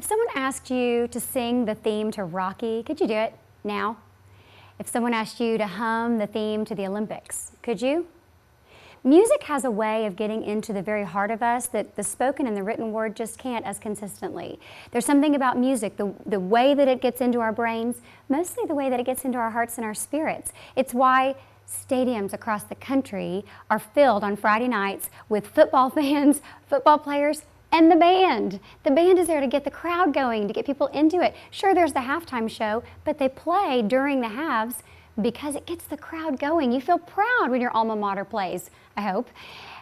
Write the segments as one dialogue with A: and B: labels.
A: If someone asked you to sing the theme to Rocky, could you do it now? If someone asked you to hum the theme to the Olympics, could you? Music has a way of getting into the very heart of us that the spoken and the written word just can't as consistently. There's something about music, the way that it gets into our brains, mostly the way that it gets into our hearts and our spirits. It's why stadiums across the country are filled on Friday nights with football fans, football players, and the band. The band is there to get the crowd going, to get people into it. Sure, there's the halftime show, but they play during the halves because it gets the crowd going. You feel proud when your alma mater plays, I hope.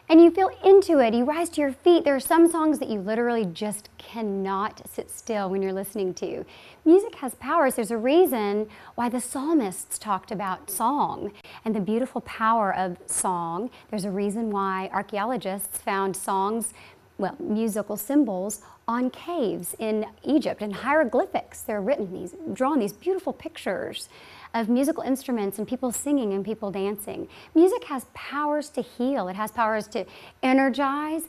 A: And you feel into it. You rise to your feet. There are some songs that you literally just cannot sit still when you're listening to. Music has powers. There's a reason why the psalmists talked about song and the beautiful power of song. There's a reason why archaeologists found songs, well, musical symbols on caves in Egypt and hieroglyphics. They're written, drawn these beautiful pictures of musical instruments and people singing and people dancing. Music has powers to heal. It has powers to energize.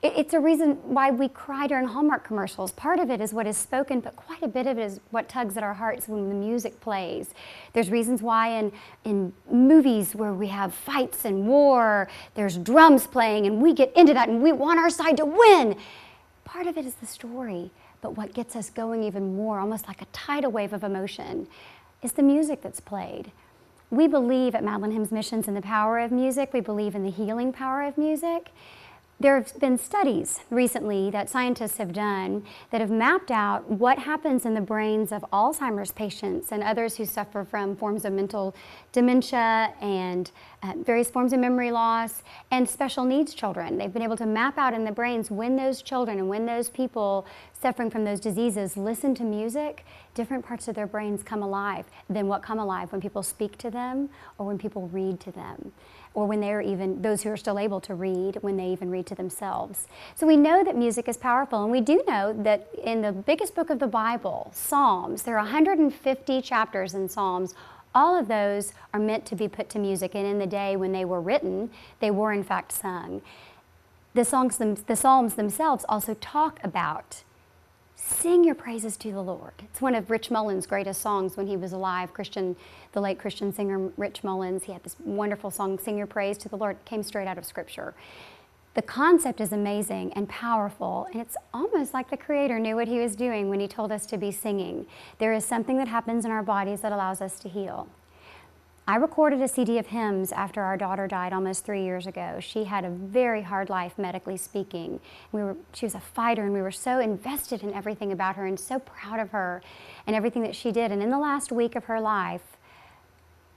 A: It's a reason why we cry during Hallmark commercials. Part of it is what is spoken, but quite a bit of it is what tugs at our hearts when the music plays. There's reasons why in movies where we have fights and war, there's drums playing and we get into that and we want our side to win. Part of it is the story, but what gets us going even more, almost like a tidal wave of emotion, is the music that's played. We believe at Madeline Hymns Missions in the power of music. We believe in the healing power of music. There have been studies recently that scientists have done that have mapped out what happens in the brains of Alzheimer's patients and others who suffer from forms of mental dementia and various forms of memory loss and special needs children. They've been able to map out in the brains when those children and when those people suffering from those diseases listen to music, different parts of their brains come alive than what come alive when people speak to them or when people read to them, or when they're even, those who are still able to read, when they even read to themselves. So we know that music is powerful, and we do know that in the biggest book of the Bible, Psalms, there are 150 chapters in Psalms. All of those are meant to be put to music, and in the day when they were written, they were in fact sung. The Psalms themselves also talk about sing your praises to the Lord. It's one of Rich Mullins' greatest songs when he was alive, the late Christian singer Rich Mullins. He had this wonderful song, Sing Your Praise to the Lord. It came straight out of Scripture. The concept is amazing and powerful, and it's almost like the Creator knew what He was doing when He told us to be singing. There is something that happens in our bodies that allows us to heal. I recorded a CD of hymns after our daughter died almost 3 years ago. She had a very hard life, medically speaking. She was a fighter, and we were so invested in everything about her and so proud of her and everything that she did. And in the last week of her life,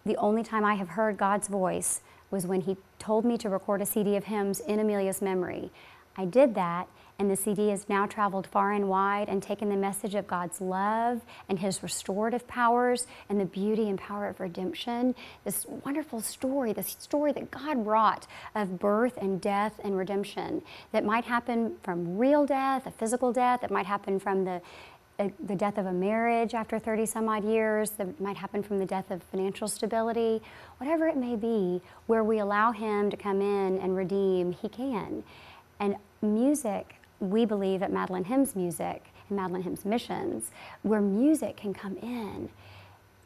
A: the only time I have heard God's voice was when He told me to record a CD of hymns in Amelia's memory. I did that, and the CD has now traveled far and wide and taken the message of God's love and His restorative powers and the beauty and power of redemption. This wonderful story, this story that God wrought of birth and death and redemption that might happen from real death, a physical death, that might happen from the death of a marriage after 30 some odd years, that might happen from the death of financial stability, whatever it may be, where we allow Him to come in and redeem, He can. And music, we believe at Madeline Hymns Music and Madeline Hymns Missions, where music can come in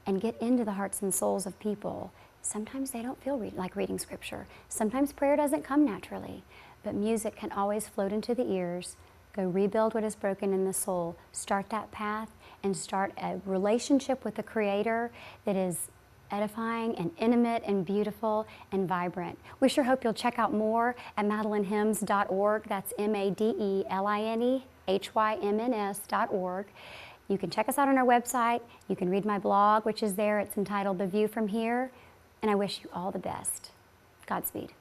A: and get into the hearts and souls of people. Sometimes they don't feel like reading Scripture. Sometimes prayer doesn't come naturally, but music can always float into the ears, go rebuild what is broken in the soul, start that path, and start a relationship with the Creator that is edifying and intimate and beautiful and vibrant. We sure hope you'll check out more at madelinehymns.org. That's Madelinehymns.org. You can check us out on our website. You can read my blog, which is there. It's entitled The View from Here. And I wish you all the best. Godspeed.